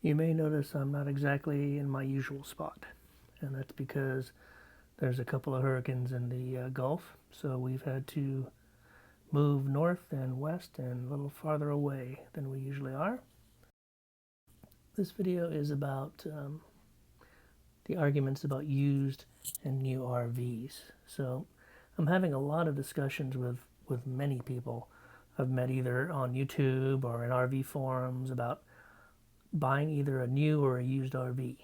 You may notice I'm not exactly in my usual spot, and that's because there's a couple of hurricanes in the Gulf, so we've had to move north and west and a little farther away than we usually are. This video is about the arguments about used and new RVs. So I'm having a lot of discussions with many people I've met either on YouTube or in RV forums about buying either a new or a used RV.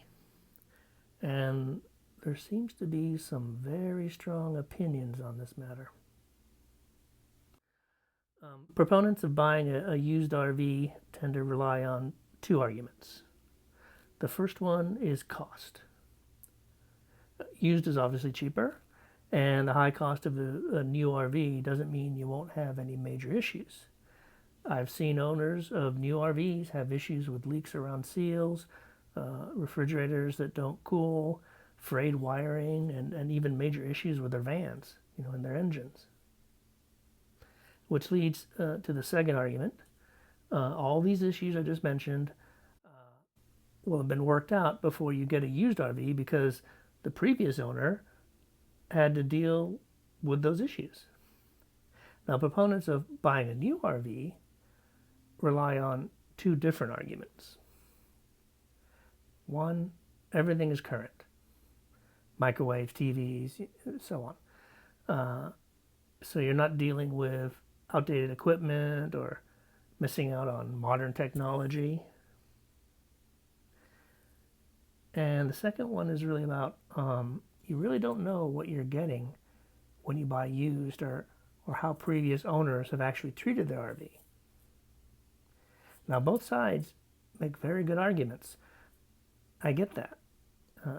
And there seems to be some very strong opinions on this matter. Proponents of buying a used RV tend to rely on two arguments. The first one is cost. Used is obviously cheaper, and the high cost of a new RV doesn't mean you won't have any major issues. I've seen owners of new RVs have issues with leaks around seals, refrigerators that don't cool, frayed wiring, and even major issues with their vans, and their engines. Which leads to the second argument. All these issues I just mentioned will have been worked out before you get a used RV because the previous owner had to deal with those issues. Now, proponents of buying a new RV rely on two different arguments. One, everything is current. Microwaves, TVs, so on. So you're not dealing with outdated equipment or missing out on modern technology. And the second one is really about you really don't know what you're getting when you buy used or how previous owners have actually treated their RV. Now, both sides make very good arguments. I get that.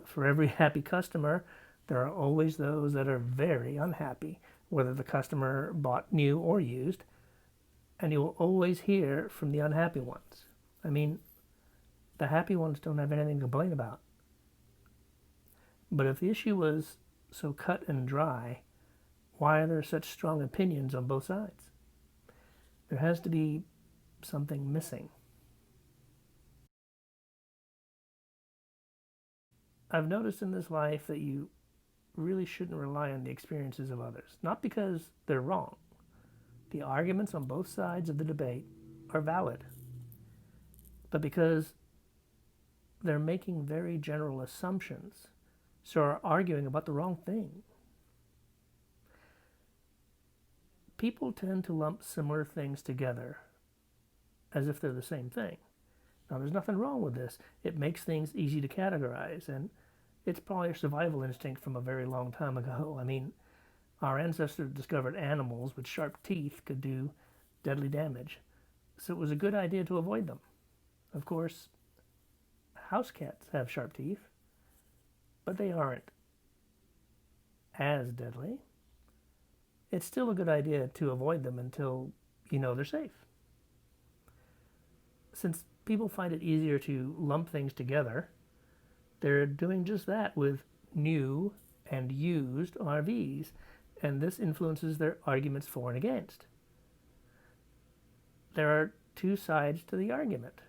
For every happy customer, there are always those that are very unhappy, whether the customer bought new or used, and you will always hear from the unhappy ones. I mean, the happy ones don't have anything to complain about. But if the issue was so cut and dry, why are there such strong opinions on both sides? There has to be something missing. I've noticed in this life that you really shouldn't rely on the experiences of others, not because they're wrong. The arguments on both sides of the debate are valid, but because they're making very general assumptions, so are arguing about the wrong thing. People tend to lump similar things together as if they're the same thing. Now, there's nothing wrong with this. It makes things easy to categorize, and it's probably a survival instinct from a very long time ago. I mean, our ancestors discovered animals with sharp teeth could do deadly damage, so it was a good idea to avoid them. Of course, house cats have sharp teeth, but they aren't as deadly. It's still a good idea to avoid them until you know they're safe. Since people find it easier to lump things together, they're doing just that with new and used RVs, and this influences their arguments for and against. There are two sides to the argument.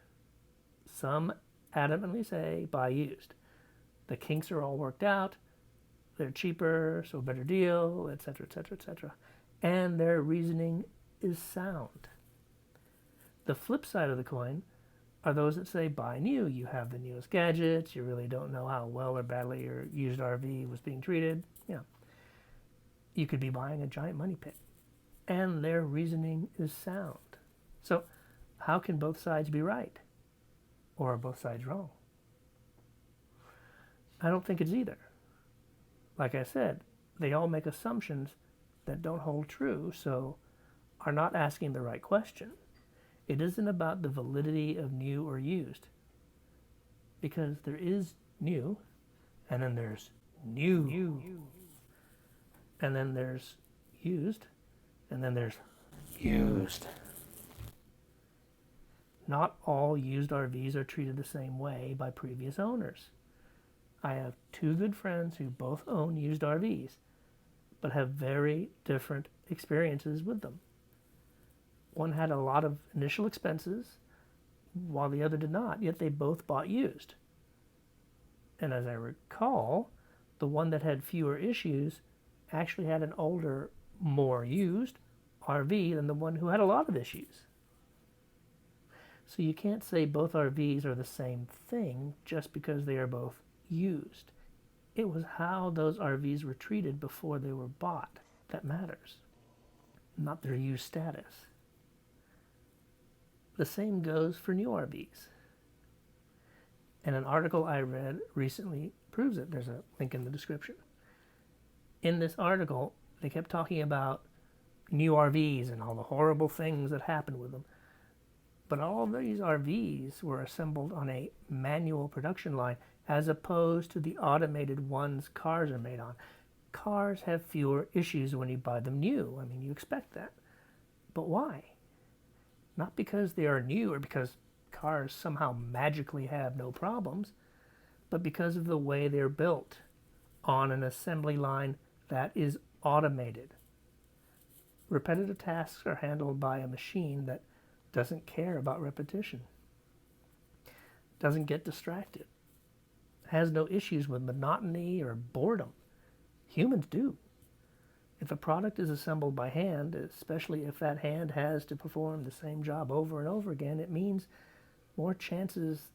Some adamantly say buy used. The kinks are all worked out, they're cheaper, so better deal, etc., etc., etc. And their reasoning is sound. The flip side of the coin are those that say buy new. You have the newest gadgets, you really don't know how well or badly your used RV was being treated. You could be buying a giant money pit. And their reasoning is sound. So how can both sides be right? Or are both sides wrong? I don't think it's either. Like I said, they all make assumptions that don't hold true, so are not asking the right question. It isn't about the validity of new or used, because there is new, and then there's new, and then there's used, and then there's used. Not all used RVs are treated the same way by previous owners. I have two good friends who both own used RVs, but have very different experiences with them. One had a lot of initial expenses, while the other did not, yet they both bought used. And as I recall, the one that had fewer issues actually had an older, more used RV than the one who had a lot of issues. So you can't say both RVs are the same thing just because they are both used. It was how those RVs were treated before they were bought that matters, not their used status. The same goes for new RVs. And an article I read recently proves it. There's a link in the description. In this article, they kept talking about new RVs and all the horrible things that happened with them. But all of these RVs were assembled on a manual production line as opposed to the automated ones cars are made on. Cars have fewer issues when you buy them new. I mean, you expect that. But why? Not because they are new or because cars somehow magically have no problems, but because of the way they're built on an assembly line that is automated. Repetitive tasks are handled by a machine that doesn't care about repetition, doesn't get distracted, has no issues with monotony or boredom. Humans do. If a product is assembled by hand, especially if that hand has to perform the same job over and over again, it means more chances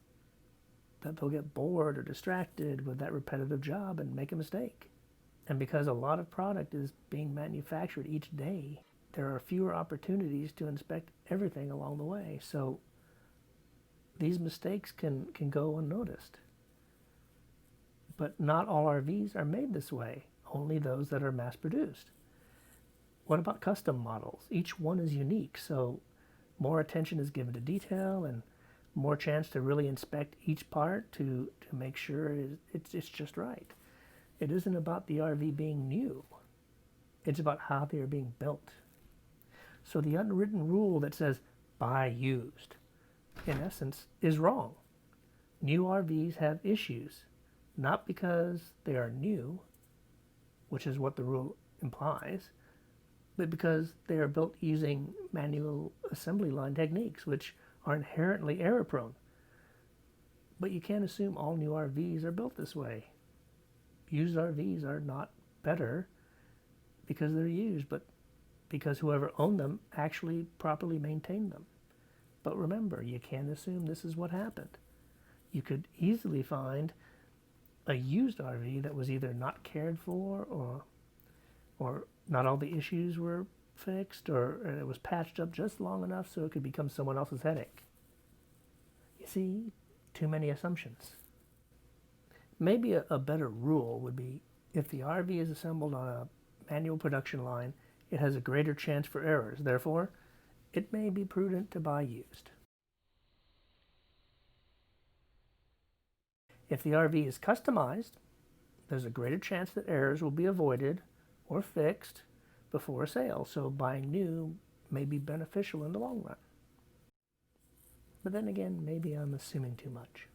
that they'll get bored or distracted with that repetitive job and make a mistake. And because a lot of product is being manufactured each day, there are fewer opportunities to inspect everything along the way. So these mistakes can go unnoticed. But not all RVs are made this way, only those that are mass produced. What about custom models? Each one is unique, so more attention is given to detail and more chance to really inspect each part to make sure it's just right. It isn't about the RV being new. It's about how they are being built. So the unwritten rule that says buy used, in essence, is wrong. New RVs have issues, not because they are new, which is what the rule implies, but because they are built using manual assembly line techniques, which are inherently error-prone. But you can't assume all new RVs are built this way. Used RVs are not better because they're used, but because whoever owned them actually properly maintained them. But remember, you can't assume this is what happened. You could easily find a used RV that was either not cared for or not all the issues were fixed, or it was patched up just long enough so it could become someone else's headache. You see, too many assumptions. Maybe a better rule would be if the RV is assembled on a manual production line, it has a greater chance for errors. Therefore, it may be prudent to buy used. If the RV is customized, there's a greater chance that errors will be avoided or fixed before a sale, so buying new may be beneficial in the long run. But then again, maybe I'm assuming too much.